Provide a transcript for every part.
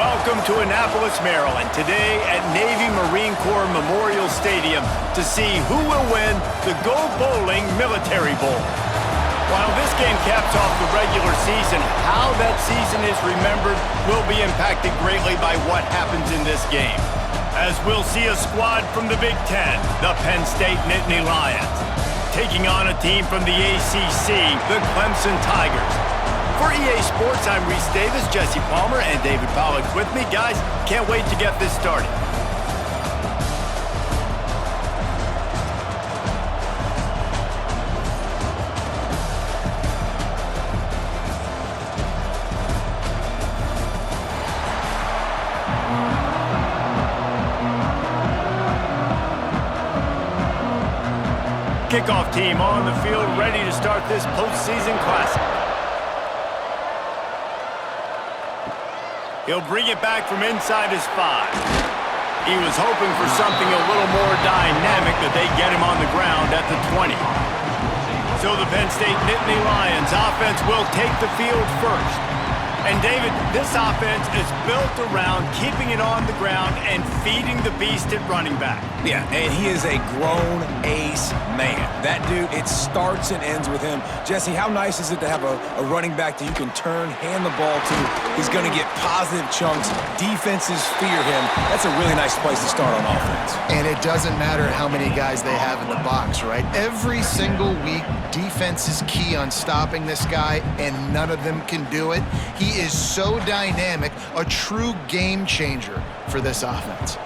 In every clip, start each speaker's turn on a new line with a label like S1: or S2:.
S1: Welcome to Annapolis, Maryland, today at Navy Marine Corps Memorial Stadium to see who will win the Go Bowling Military Bowl. While this game caps off the regular season, how that season is remembered will be impacted greatly by what happens in this game. As we'll see a squad from the Big Ten, the Penn State Nittany Lions, taking on a team from the ACC, the Clemson Tigers. For EA Sports, I'm Reese Davis, Jesse Palmer, and David Pollock with me. Guys, can't wait to get this started. Kickoff team on the field, ready to start this postseason classic. He'll bring it back from inside his 5. He was hoping for something a little more dynamic, but they get him on the ground at the 20. So the Penn State Nittany Lions offense will take the field first. And David, this offense is built around keeping it on the ground and feeding the beast at running back.
S2: Yeah, and he is a grown ace man. That dude, it starts and ends with him. Jesse, how nice is it to have a running back that you can turn, hand the ball to? He's going to get positive chunks. Defenses fear him. That's a really nice place to start on offense.
S3: And it doesn't matter how many guys they have in the box, right? Every single week, defense is key on stopping this guy, and none of them can do it. He is so dynamic, a true game changer for this offense.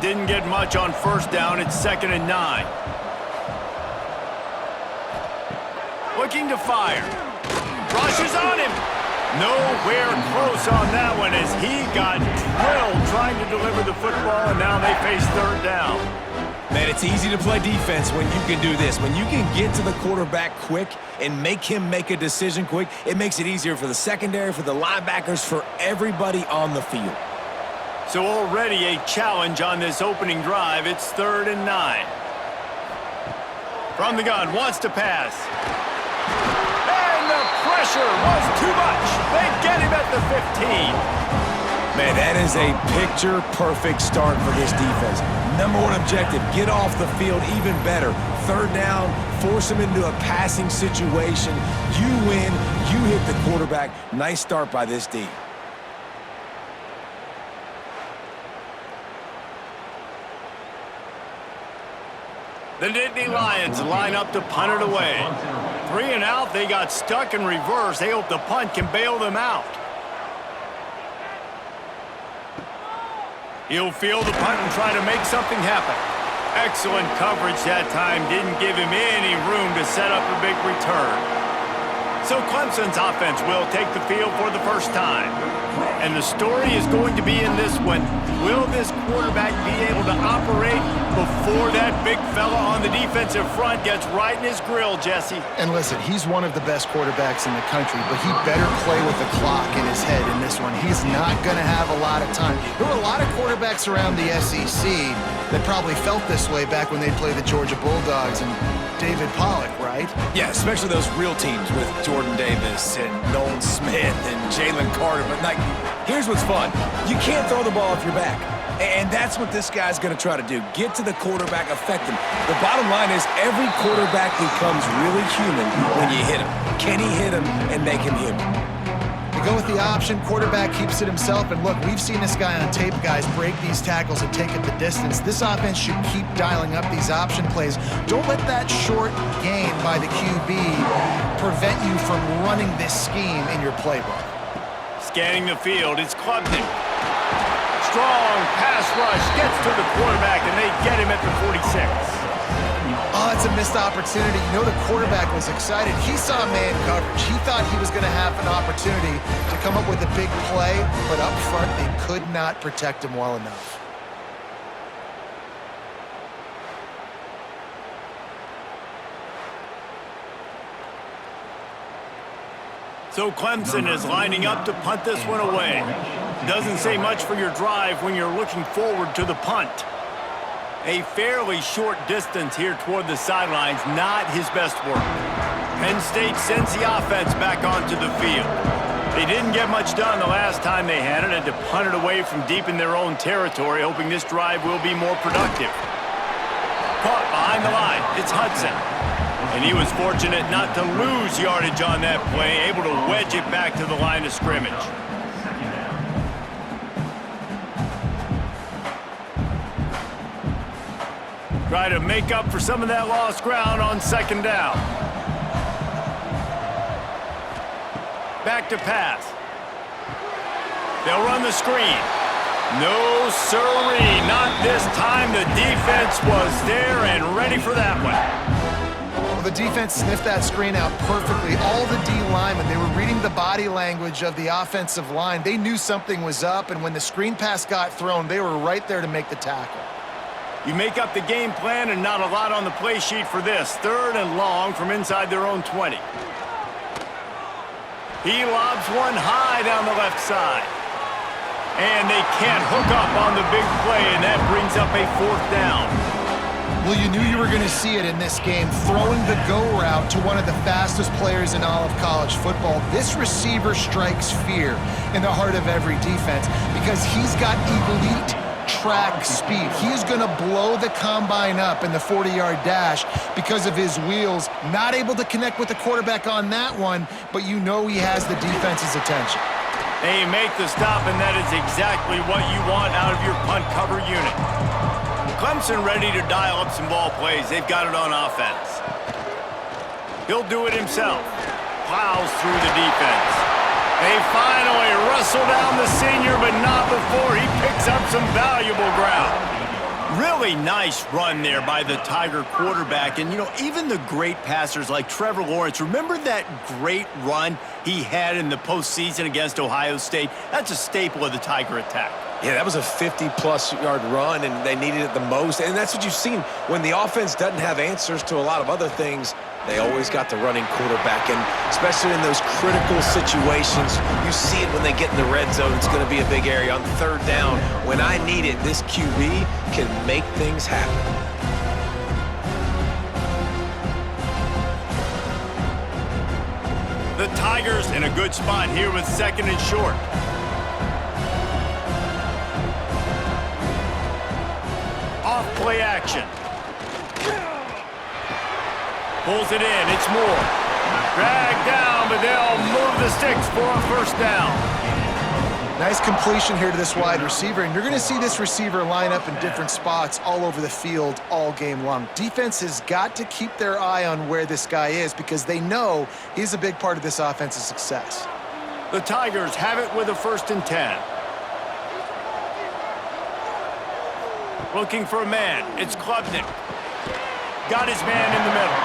S1: Didn't get much on first down. It's 2nd and 9. Looking to fire. Rushes on him. Nowhere close on that one as he got drilled trying to deliver the football, and now they face 3rd down.
S2: Man, it's easy to play defense when you can do this. When you can get to the quarterback quick and make him make a decision quick, it makes it easier for the secondary, for the linebackers, for everybody on the field.
S1: So already a challenge on this opening drive. It's 3rd and 9. From the gun, wants to pass. And the pressure was too much. They get him at the 15.
S2: Man, that is a picture-perfect start for this defense. Number one objective, get off the field even better. 3rd down, force him into a passing situation. You win, you hit the quarterback. Nice start by this D.
S1: The Nittany Lions line up to punt it away. 3 and out, they got stuck in reverse. They hope the punt can bail them out. He'll field the punt and try to make something happen. Excellent coverage that time. Didn't give him any room to set up a big return. So Clemson's offense will take the field for the first time. And the story is going to be in this one. Will this quarterback be able to operate before that big fella on the defensive front gets right in his grill, Jesse?
S3: And listen, he's one of the best quarterbacks in the country, but he better play with the clock in his head in this one. He's not going to have a lot of time. There were a lot of quarterbacks around the SEC that probably felt this way back when they played the Georgia Bulldogs and David Pollock, right?
S2: Yeah, especially those real teams with Jordan Davis and Nolan Smith and Jalen Carter. But, like, here's what's fun. You can't throw the ball off your back. And that's what this guy's going to try to do. Get to the quarterback, affect him. The bottom line is every quarterback becomes really human when you hit him. Can he hit him and make him human?
S3: You go with the option, quarterback keeps it himself, and look, we've seen this guy on tape, guys, break these tackles and take it the distance. This offense should keep dialing up these option plays. Don't let that short gain by the QB prevent you from running this scheme in your playbook.
S1: Scanning the field, it's Clemson. Strong pass rush gets to the quarterback, and they get him at the 46.
S3: Oh, it's a missed opportunity. You know the quarterback was excited. He saw man coverage. He thought he was going to have an opportunity to come up with a big play, but up front, they could not protect him well enough.
S1: So Clemson is lining up to punt this one away. Doesn't say much for your drive when you're looking forward to the punt. A fairly short distance here toward the sidelines, not his best work. Penn State sends the offense back onto the field. They didn't get much done the last time they had it, and to punt it away from deep in their own territory, hoping this drive will be more productive. Caught behind the line. It's Hudson. And he was fortunate not to lose yardage on that play, able to wedge it back to the line of scrimmage. Try to make up for some of that lost ground on second down. Back to pass. They'll run the screen. No sirree, not this time. The defense was there and ready for that one.
S3: Well, the defense sniffed that screen out perfectly. All the D linemen, they were reading the body language of the offensive line. They knew something was up, and when the screen pass got thrown, they were right there to make the tackle.
S1: You make up the game plan and not a lot on the play sheet for this. 3rd and long from inside their own 20. He lobs one high down the left side. And they can't hook up on the big play, and that brings up a 4th down.
S3: Well, you knew you were going to see it in this game, throwing the go route to one of the fastest players in all of college football. This receiver strikes fear in the heart of every defense because he's got elite track speed. He is going to blow the combine up in the 40-yard dash because of his wheels. Not able to connect with the quarterback on that one, but you know he has the defense's attention.
S1: They make the stop, and that is exactly what you want out of your punt cover unit. Clemson ready to dial up some ball plays. They've got it on offense. He'll do it himself. Plows through the defense. They finally wrestle down the senior, but not before he picks up some valuable ground. Really nice run there by the Tiger quarterback. And, you know, even the great passers like Trevor Lawrence, remember that great run he had in the postseason against Ohio State? That's a staple of the Tiger attack.
S2: Yeah, that was a 50-plus yard run, and they needed it the most. And that's what you've seen. When the offense doesn't have answers to a lot of other things, they always got the running quarterback. And especially in those critical situations, you see it when they get in the red zone. It's going to be a big area on 3rd down. When I need it, this QB can make things happen.
S1: The Tigers in a good spot here with 2nd and short. Off play action. Pulls it in. It's Moore. Dragged down, but they'll move the sticks for a 1st down.
S3: Nice completion here to this wide receiver, and you're going to see this receiver line up in different spots all over the field all game long. Defense has got to keep their eye on where this guy is because they know he's a big part of this offense's success.
S1: The Tigers have it with a 1st and 10. Looking for a man. It's Klubnik. Got his man in the middle.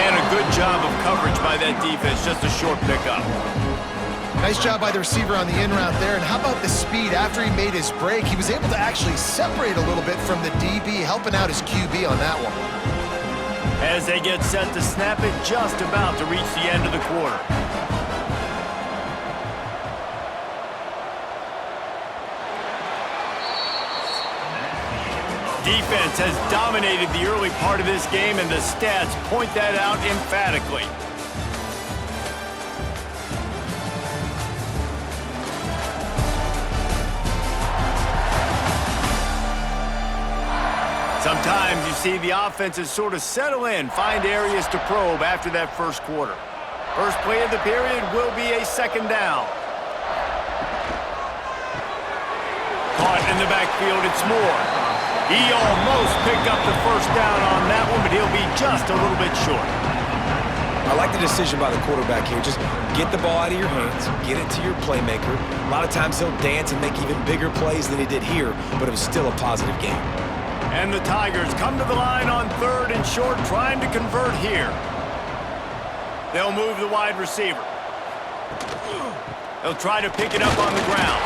S1: And a good job of coverage by that defense. Just a short pickup.
S3: Nice job by the receiver on the in route there. And how about the speed? After he made his break, he was able to actually separate a little bit from the DB, helping out his QB on that one.
S1: As they get set to snap it, just about to reach the end of the quarter. Defense has dominated the early part of this game, and the stats point that out emphatically. Sometimes you see the offenses sort of settle in, find areas to probe after that 1st quarter. First play of the period will be a 2nd down. Caught in the backfield, it's Moore. He almost picked up the 1st down on that one, but he'll be just a little bit short.
S2: I like the decision by the quarterback here. Just get the ball out of your hands, get it to your playmaker. A lot of times he'll dance and make even bigger plays than he did here, but it was still a positive game.
S1: And the Tigers come to the line on 3rd and short, trying to convert here. They'll move the wide receiver. They'll try to pick it up on the ground.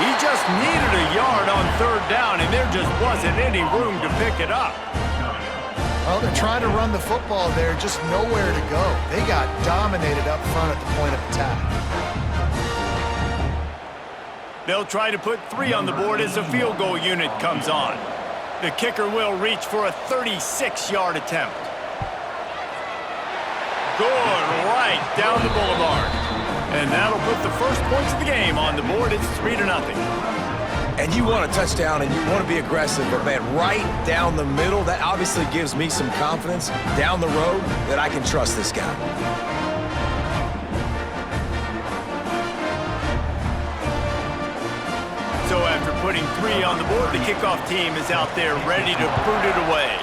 S1: He just needed a yard on 3rd down, and there just wasn't any room to pick it up.
S3: Well, they're trying to run the football there, just nowhere to go. They got dominated up front at the point of attack.
S1: They'll try to put 3 on the board as the field goal unit comes on. The kicker will reach for a 36-yard attempt. Good right down the boulevard. And that'll put the first points of the game on the board. It's 3-0.
S2: And you want a touchdown and you want to be aggressive, but man, right down the middle, that obviously gives me some confidence down the road that I can trust this guy.
S1: So after putting 3 on the board, the kickoff team is out there ready to boot it away.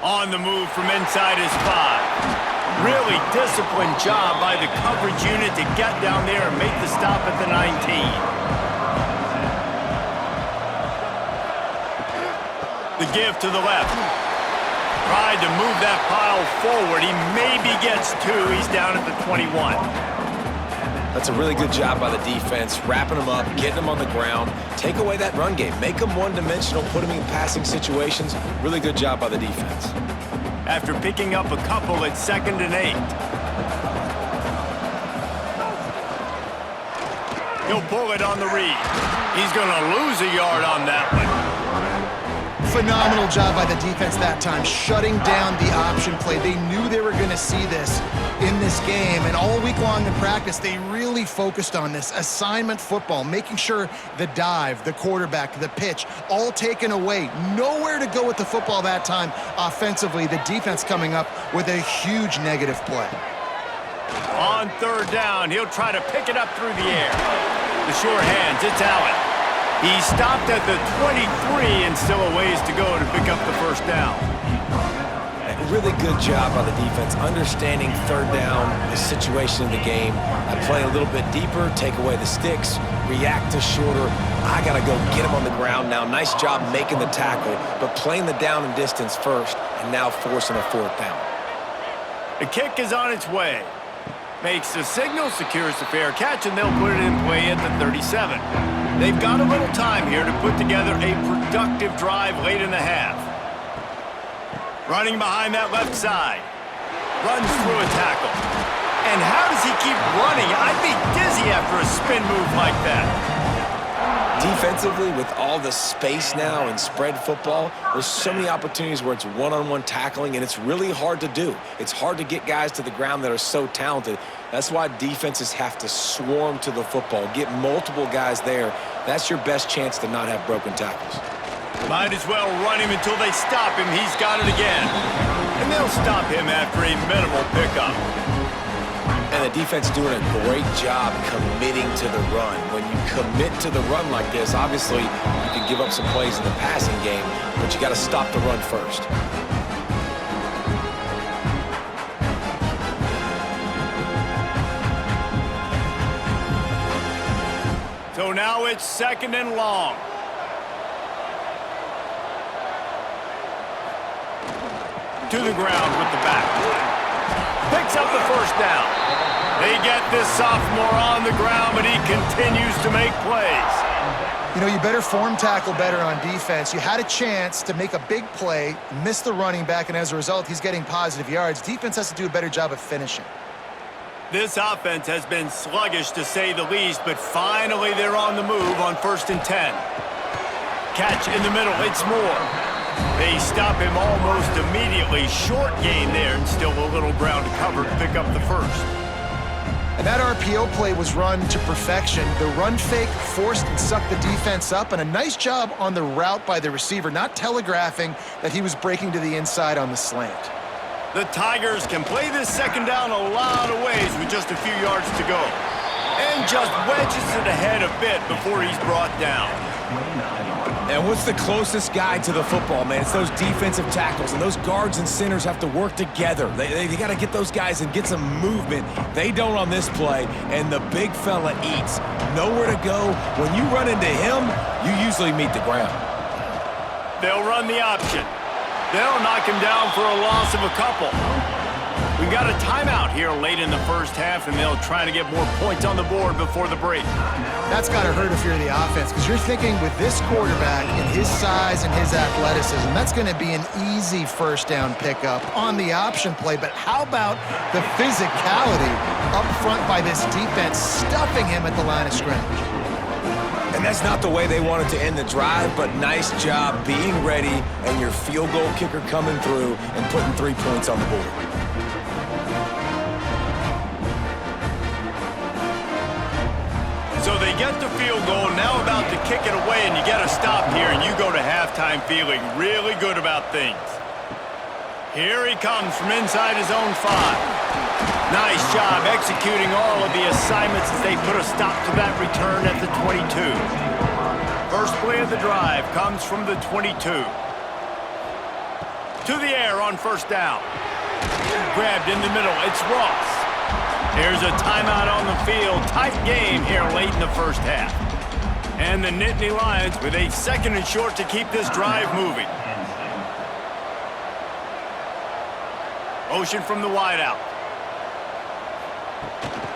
S1: On the move from inside his 5. Really disciplined job by the coverage unit to get down there and make the stop at the 19. The give to the left. Tried to move that pile forward. He maybe gets 2. He's down at the 21.
S2: That's a really good job by the defense, wrapping them up, getting them on the ground, take away that run game, make them one-dimensional, put them in passing situations. Really good job by the defense.
S1: After picking up a couple at 2nd and 8. He'll pull it on the read. He's going to lose a yard on that one.
S3: Phenomenal job by the defense that time, shutting down the option play. They knew they were going to see this in this game, and all week long in practice, they really focused on this assignment football, making sure the dive, the quarterback, the pitch, all taken away. Nowhere to go with the football that time offensively. The defense coming up with a huge negative play.
S1: On 3rd down, he'll try to pick it up through the air. The sure hands, it's Allen. He stopped at the 23 and still a ways to go to pick up the 1st down.
S2: Really good job by the defense, understanding 3rd down, the situation of the game. I play a little bit deeper, take away the sticks, react to shorter. I got to go get him on the ground now. Nice job making the tackle, but playing the down and distance first, and now forcing a 4th down.
S1: The kick is on its way. Makes the signal, secures the fair catch, and they'll put it in play at the 37. They've got a little time here to put together a productive drive late in the half. Running behind that left side. Runs through a tackle. And how does he keep running? I'd be dizzy after a spin move like that.
S2: Defensively, with all the space now and spread football, there's so many opportunities where it's one-on-one tackling, and it's really hard to do. It's hard to get guys to the ground that are so talented. That's why defenses have to swarm to the football, get multiple guys there. That's your best chance to not have broken tackles.
S1: Might as well run him until they stop him. He's got it again. And they'll stop him after a minimal pickup.
S2: And the defense doing a great job committing to the run. When you commit to the run like this, obviously you can give up some plays in the passing game, but you got to stop the run first.
S1: So now it's 2nd and long. To the ground with the back. Picks up the 1st down. They get this sophomore on the ground, but he continues to make plays.
S3: You know, you better form tackle better on defense. You had a chance to make a big play, miss the running back, and as a result, he's getting positive yards. Defense has to do a better job of finishing.
S1: This offense has been sluggish to say the least, but finally they're on the move on 1st and 10. Catch in the middle, it's Moore. They stop him almost immediately. Short gain there, and still a little ground to cover to pick up the 1st.
S3: And that RPO play was run to perfection. The run fake forced and sucked the defense up, and a nice job on the route by the receiver, not telegraphing that he was breaking to the inside on the slant.
S1: The Tigers can play this 2nd down a lot of ways with just a few yards to go. And just wedges it ahead a bit before he's brought down.
S2: And what's the closest guy to the football, man? It's those defensive tackles, and those guards and centers have to work together. They got to get those guys and get some movement. They don't on this play, and the big fella eats. Nowhere to go. When you run into him, you usually meet the ground.
S1: They'll run the option. They'll knock him down for a loss of a couple. We've got a timeout here late in the 1st half, and they'll try to get more points on the board before the break.
S3: That's got to hurt if you're the offense, because you're thinking with this quarterback and his size and his athleticism, that's going to be an easy 1st down pickup on the option play. But how about the physicality up front by this defense, stuffing him at the line of scrimmage?
S2: And that's not the way they wanted to end the drive, but nice job being ready and your field goal kicker coming through and putting 3 points on the board.
S1: So they get the field goal, now about to kick it away, and you get a stop here, and you go to halftime feeling really good about things. Here he comes from inside his own 5. Nice job executing all of the assignments as they put a stop to that return at the 22. First play of the drive comes from the 22. To the air on first down. Grabbed in the middle, it's Ross. Here's a timeout on the field. Tight game here late in the first half. And the Nittany Lions with a 2nd and short to keep this drive moving. Motion from the wideout.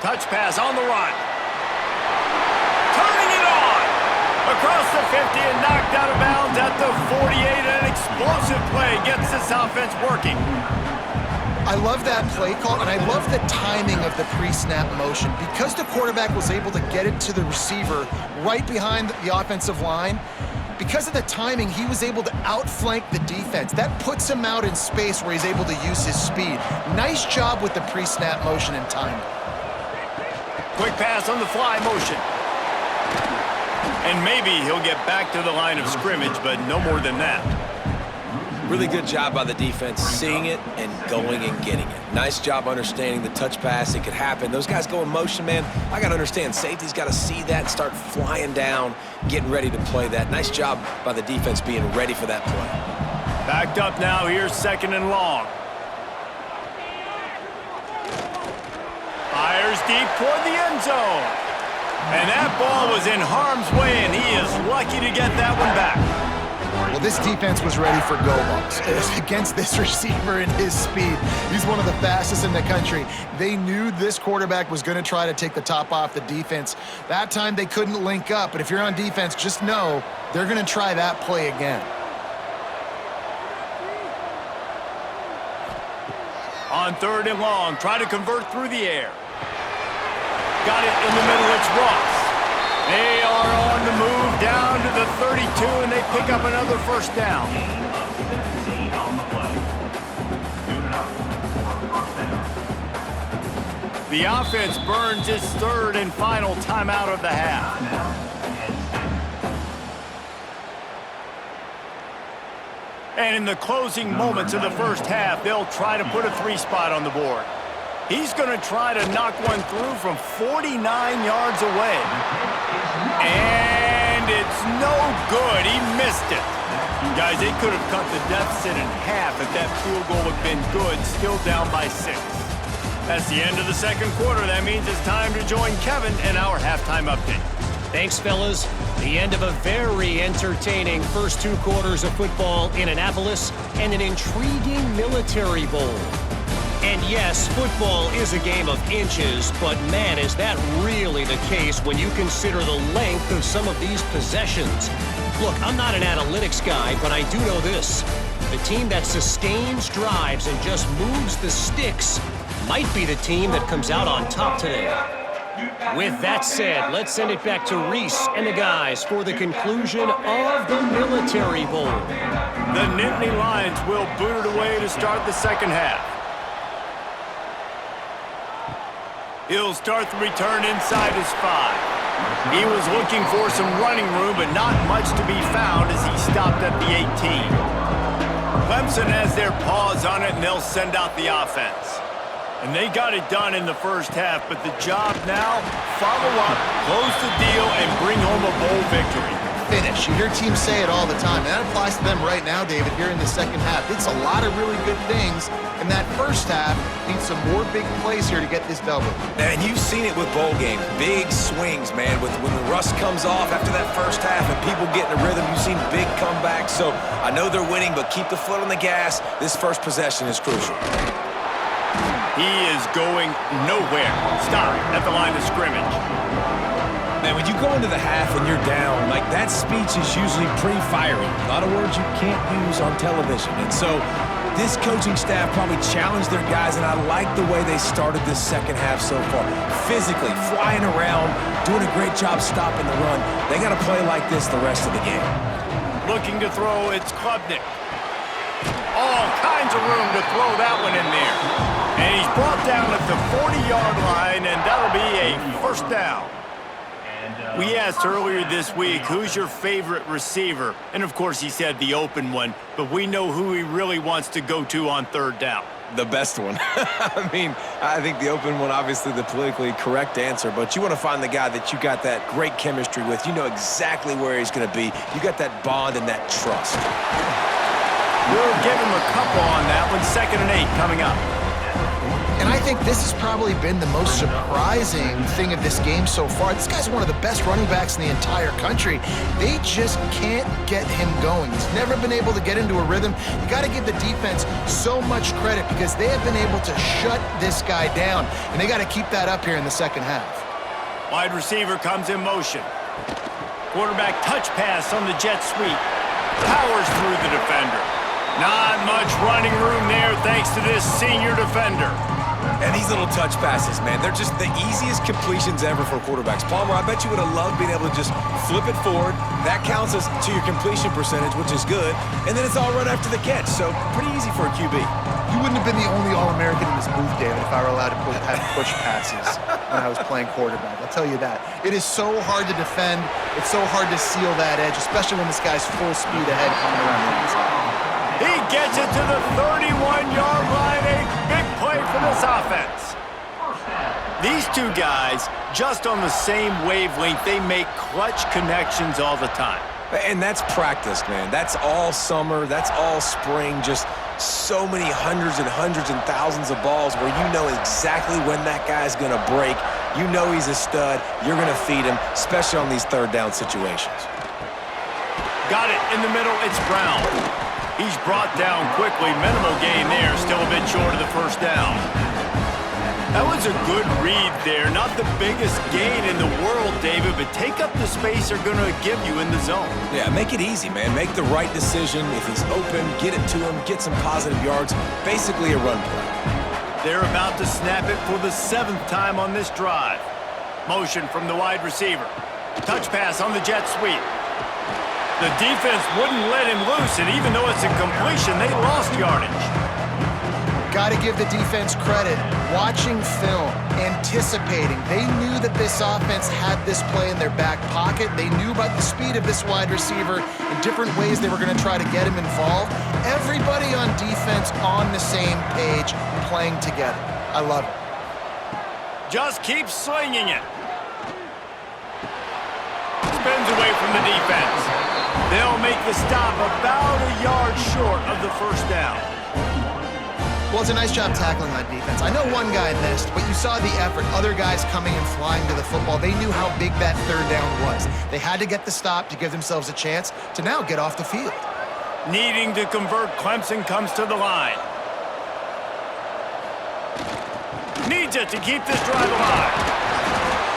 S1: Touch pass on the run. Turning it on! Across the 50 and knocked out of bounds at the 48. An explosive play gets this offense working.
S3: I love that play call, and I love the timing of the pre-snap motion. Because the quarterback was able to get it to the receiver right behind the offensive line, because of the timing, he was able to outflank the defense. That puts him out in space where he's able to use his speed. Nice job with the pre-snap motion and timing.
S1: Quick pass on the fly motion. And maybe he'll get back to the line of scrimmage, but no more than that.
S2: Really good job by the defense, seeing it and going and getting it. Nice job understanding the touch pass. It could happen. Those guys go in motion, man. I got to understand, safety's got to see that, start flying down, getting ready to play that. Nice job by the defense being ready for that play.
S1: Backed up now, here's 2nd and long. Fires deep toward the end zone. And that ball was in harm's way, and he is lucky to get that one back.
S3: Well, this defense was ready for go balls against this receiver and his speed. He's one of the fastest in the country. They knew this quarterback was going to try to take the top off the defense. That time they couldn't link up, but if you're on defense, just know they're going to try that play again.
S1: On 3rd and long, try to convert through the air. Got it in the middle, it's Ross. They are on the move down to the 32, and they pick up another first down. The offense burns its 3rd and final timeout of the half. And in the closing moments of the first half, they'll try to put a 3-spot on the board. He's going to try to knock one through from 49 yards away. And it's no good. He missed it. Guys, they could have cut the deficit in half if that field goal had been good, still down by 6. That's the end of the 2nd quarter. That means it's time to join Kevin in our halftime update.
S4: Thanks, fellas. The end of a very entertaining first 2 quarters of football in Annapolis and an intriguing Military Bowl. And yes, football is a game of inches, but man, is that really the case when you consider the length of some of these possessions. Look, I'm not an analytics guy, but I do know this. The team that sustains drives and just moves the sticks might be the team that comes out on top today. With that said, let's send it back to Reese and the guys for the conclusion of the Military Bowl.
S1: The Nittany Lions will boot it away to start the 2nd half. He'll start the return inside his 5. He was looking for some running room, but not much to be found as he stopped at the 18. Clemson has their paws on it, and they'll send out the offense. And they got it done in the first half, but the job now, follow up, close the deal, and bring home a bowl victory.
S3: Finish. You hear teams say it all the time, and that applies to them right now, David, here in the 2nd half. It's a lot of really good things, and that first half needs some more big plays here to get this double.
S2: And you've seen it with bowl games. Big swings, man. When the rust comes off after that first half and people get in a rhythm, you've seen big comebacks. So I know they're winning, but keep the foot on the gas. This first possession is crucial.
S1: He is going nowhere. Stop at the line of scrimmage.
S2: Man, when you go into the half and you're down, like that speech is usually pretty fiery. A lot of words you can't use on television. And so this coaching staff probably challenged their guys, and I like the way they started this 2nd half so far. Physically, flying around, doing a great job stopping the run. They got to play like this the rest of the game.
S1: Looking to throw, it's Klubnik. All kinds of room to throw that one in there. And he's brought down at the 40-yard line, and that'll be a first down. We asked earlier this week, who's your favorite receiver? And of course he said the open one, but we know who he really wants to go to on third down.
S2: The best one. I mean, I think the open one, obviously the politically correct answer, but you want to find the guy that you got that great chemistry with. You know exactly where he's going to be. You got that bond and that trust.
S1: We'll give him a couple on that one. 2nd and 8 coming up.
S3: And I think this has probably been the most surprising thing of this game so far. This guy's one of the best running backs in the entire country. They just can't get him going. He's never been able to get into a rhythm. You got to give the defense so much credit because they have been able to shut this guy down, and they got to keep that up here in the second half.
S1: Wide receiver comes in motion. Quarterback touch pass on the jet sweep. Powers through the defender. Not much running room there thanks to this senior defender.
S2: And these little touch passes, man, they're just the easiest completions ever for quarterbacks. Palmer, I bet you would have loved being able to just flip it forward. That counts as to your completion percentage, which is good. And then it's all right after the catch, so pretty easy for a QB.
S3: You wouldn't have been the only All-American in this booth, David, if I were allowed to have push passes when I was playing quarterback. I'll tell you that. It is so hard to defend. It's so hard to seal that edge, especially when this guy's full speed ahead coming around the inside.
S1: He gets it to the 31-yard line. A big play for this offense. These two guys, just on the same wavelength, they make clutch connections all the time.
S2: And that's practice, man. That's all summer. That's all spring. Just so many hundreds and thousands of balls where you know exactly when that guy's going to break. You know he's a stud. You're going to feed him, especially on these third down situations.
S1: Got it in the middle. It's Brown. He's brought down quickly. Minimal gain there. Still a bit short of the first down. That was a good read there. Not the biggest gain in the world, David, but take up the space they're going to give you in the zone.
S2: Yeah, make it easy, man. Make the right decision. If he's open, get it to him. Get some positive yards. Basically a run play.
S1: They're about to snap it for the 7th time on this drive. Motion from the wide receiver. Touch pass on the jet sweep. The defense wouldn't let him loose, and even though it's a completion, they lost yardage.
S3: Got to give the defense credit. Watching film, anticipating. They knew that this offense had this play in their back pocket. They knew about the speed of this wide receiver and different ways they were going to try to get him involved. Everybody on defense on the same page, playing together. I love it.
S1: Just keep slinging it. Spins away from the defense. They'll make the stop about a yard short of the first down.
S3: Well, it's a nice job tackling on defense. I know one guy missed, but you saw the effort. Other guys coming and flying to the football. They knew how big that third down was. They had to get the stop to give themselves a chance to now get off the field.
S1: Needing to convert, Clemson comes to the line. Needs it to keep this drive alive.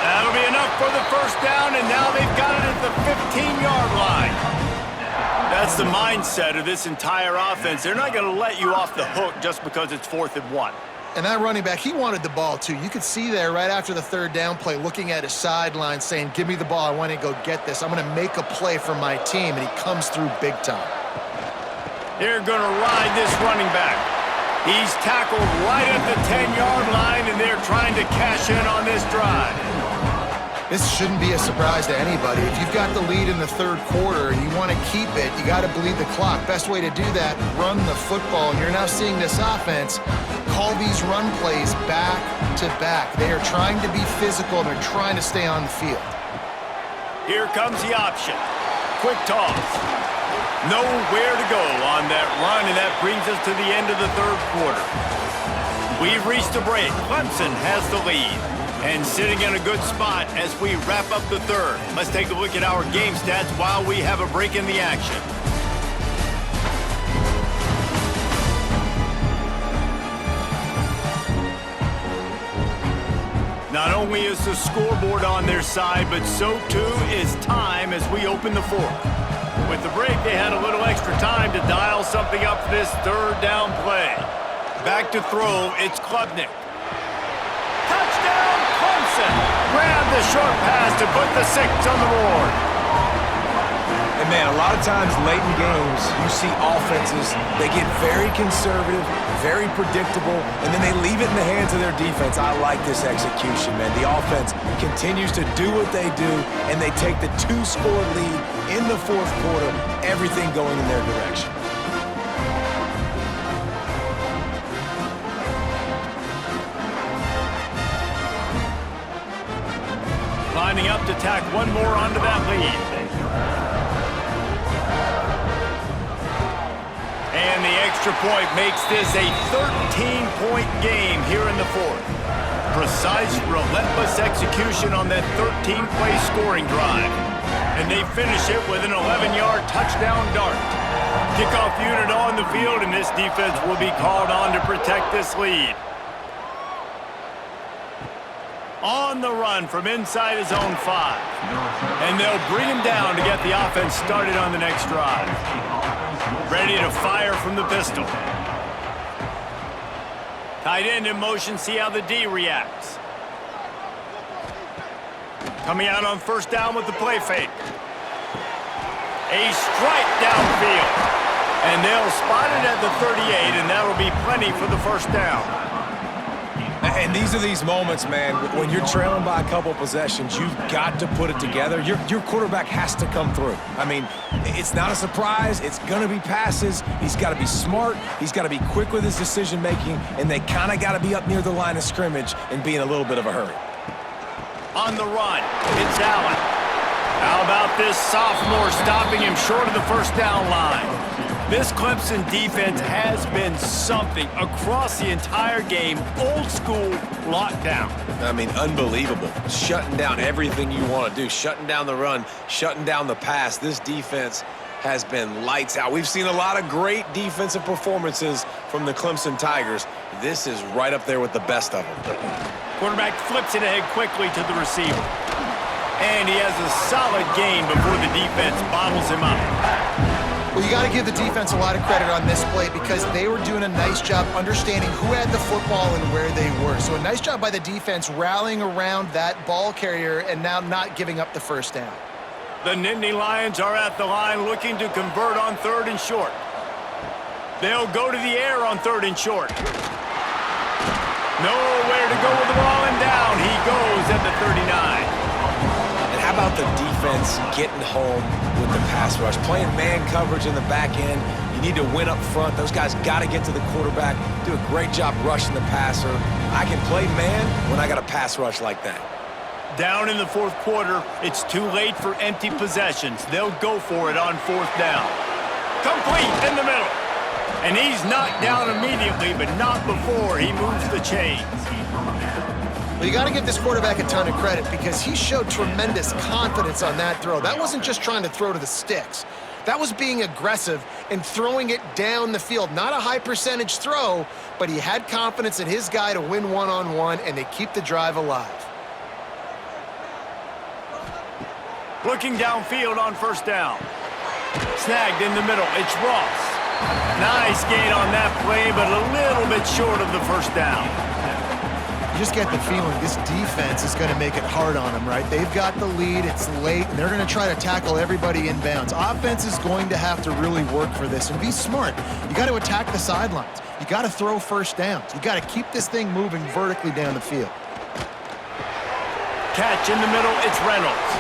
S1: That'll be enough for the first down, and now they've got it at the 15-yard line. That's the mindset of this entire offense. They're not going to let you off the hook just because it's 4th and 1.
S3: And that running back, he wanted the ball too. You could see there right after the third down play, looking at his sideline saying, give me the ball, I want to go get this. I'm going to make a play for my team, and he comes through big time.
S1: They're going to ride this running back. He's tackled right at the 10-yard line, and they're trying to cash in on this drive.
S3: This shouldn't be a surprise to anybody. If you've got the lead in the third quarter and you want to keep it, you got to bleed the clock. Best way to do that, run the football. And you're now seeing this offense call these run plays back to back. They are trying to be physical, and they're trying to stay on the field.
S1: Here comes the option. Quick toss. Nowhere to go on that run, and that brings us to the end of the third quarter. We've reached a break. Clemson has the lead. And sitting in a good spot as we wrap up the third. Let's take a look at our game stats while we have a break in the action. Not only is the scoreboard on their side, but so too is time as we open the fourth. With the break, they had a little extra time to dial something up for this third down play. Back to throw, it's Klubnik. Touchdown, Clemson! Grab the short pass to put the 6 on the board.
S2: And, man, a lot of times late in games, you see offenses, they get very conservative, very predictable, and then they leave it in the hands of their defense. I like this execution, man. The offense continues to do what they do, and they take the 2-score lead in the fourth quarter, everything going in their direction.
S1: Lining up to tack one more onto that lead. And the extra point makes this a 13-point game here in the fourth. Precise, relentless execution on that 13-play scoring drive. And they finish it with an 11-yard touchdown dart. Kickoff unit on the field, and this defense will be called on to protect this lead. On the run from inside his own 5. And they'll bring him down to get the offense started on the next drive. Ready to fire from the pistol. Tight end in motion, see how the D reacts. Coming out on first down with the play fake. A strike downfield. And they'll spot it at the 38, and that'll be plenty for the first down.
S2: And these are these moments, man, when you're trailing by a couple possessions, you've got to put it together. Your quarterback has to come through. I mean, it's not a surprise. It's going to be passes. He's got to be smart. He's got to be quick with his decision-making, and they kind of got to be up near the line of scrimmage and be in a little bit of a hurry.
S1: On the run, it's Allen. How about this sophomore stopping him short of the first down line? This Clemson defense has been something across the entire game. Old school lockdown.
S2: I mean, unbelievable. Shutting down everything you want to do. Shutting down the run, shutting down the pass. This defense has been lights out. We've seen a lot of great defensive performances from the Clemson Tigers. This is right up there with the best of them.
S1: Quarterback flips it ahead quickly to the receiver. And he has a solid gain before the defense bottles him up.
S3: Well, you got to give the defense a lot of credit on this play because they were doing a nice job understanding who had the football and where they were. So a nice job by the defense rallying around that ball carrier and now not giving up the first down.
S1: The Nittany Lions are at the line looking to convert on 3rd and short. They'll go to the air on 3rd and short. Nowhere to go with the ball, and down he goes at the 39.
S2: How about the defense getting home with the pass rush? Playing man coverage in the back end. You need to win up front. Those guys got to get to the quarterback. Do a great job rushing the passer. I can play man when I got a pass rush like that.
S1: Down in the fourth quarter, it's too late for empty possessions. They'll go for it on 4th down. Complete in the middle. And he's knocked down immediately, but not before he moves the chains.
S3: Well, you got to give this quarterback a ton of credit because he showed tremendous confidence on that throw. That wasn't just trying to throw to the sticks. That was being aggressive and throwing it down the field. Not a high percentage throw, but he had confidence in his guy to win one-on-one, and they keep the drive alive.
S1: Looking downfield on first down. Snagged in the middle. It's Ross. Nice gain on that play, but a little bit short of the first down.
S3: You just get the feeling this defense is going to make it hard on them, right? They've got the lead, it's late, and they're going to try to tackle everybody inbounds. Offense is going to have to really work for this and be smart. You got to attack the sidelines. You got to throw first downs. You got to keep this thing moving vertically down the field.
S1: Catch in the middle, it's Reynolds.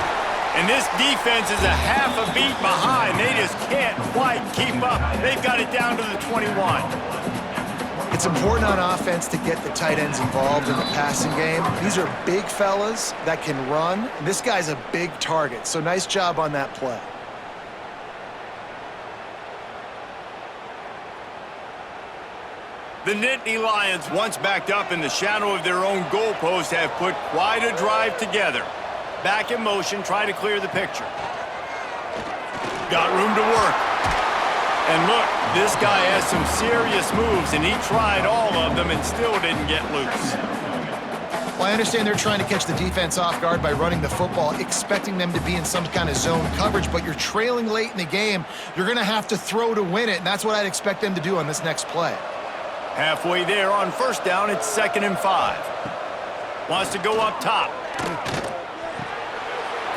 S1: And this defense is a half a beat behind. They just can't quite keep up. They've got it down to the 21.
S3: It's important on offense to get the tight ends involved in the passing game. These are big fellas that can run. This guy's a big target, so nice job on that play.
S1: The Nittany Lions, once backed up in the shadow of their own goalpost, have put quite a drive together. Back in motion, try to clear the picture. Got room to work. And look, this guy has some serious moves, and he tried all of them and still didn't get loose.
S3: Well, I understand they're trying to catch the defense off guard by running the football, expecting them to be in some kind of zone coverage, but you're trailing late in the game. You're going to have to throw to win it, and that's what I'd expect them to do on this next play.
S1: Halfway there on first down, it's 2nd and 5. Wants to go up top.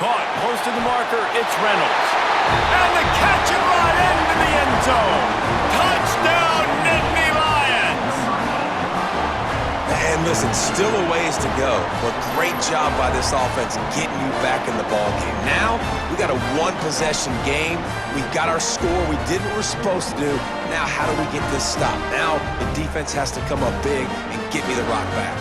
S1: Caught close to the marker, it's Reynolds. And the catch and run into the end zone. Touchdown, Nittany Lions!
S2: And listen, still a ways to go, but great job by this offense getting you back in the ball game. Now, we got a one-possession game. We got our score we did what we're supposed to do. Now, how do we get this stopped? Now, the defense has to come up big and get me the rock back.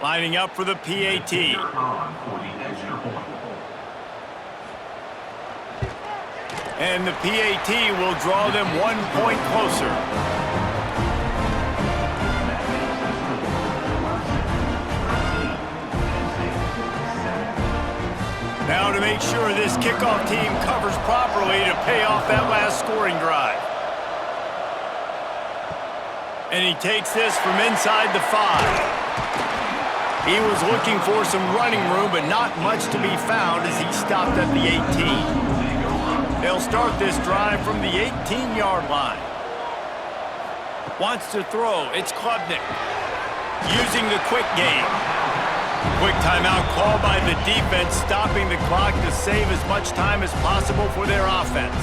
S1: Lining up for the PAT. And the PAT will draw them 1 point closer. Now to make sure this kickoff team covers properly to pay off that last scoring drive. And he takes this from inside the 5. He was looking for some running room, but not much to be found as he stopped at the 18. They'll start this drive from the 18-yard line. Wants to throw. It's Klubnik. Using the quick game. Quick timeout call by the defense, stopping the clock to save as much time as possible for their offense.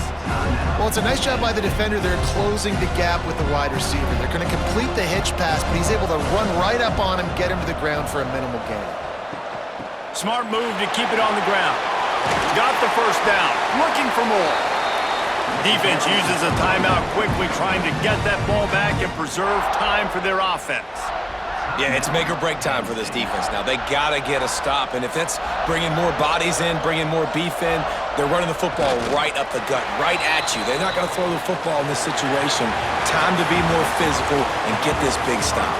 S3: Well, it's a nice job by the defender. They're closing the gap with the wide receiver. They're going to complete the hitch pass, but he's able to run right up on him, get him to the ground for a minimal gain.
S1: Smart move to keep it on the ground. Got the first down, looking for more. Defense uses a timeout quickly, trying to get that ball back and preserve time for their offense.
S2: Yeah, it's make or break time for this defense now. They got to get a stop, and if that's bringing more bodies in, bringing more beef in, they're running the football right up the gut, right at you. They're not going to throw the football in this situation. Time to be more physical and get this big stop.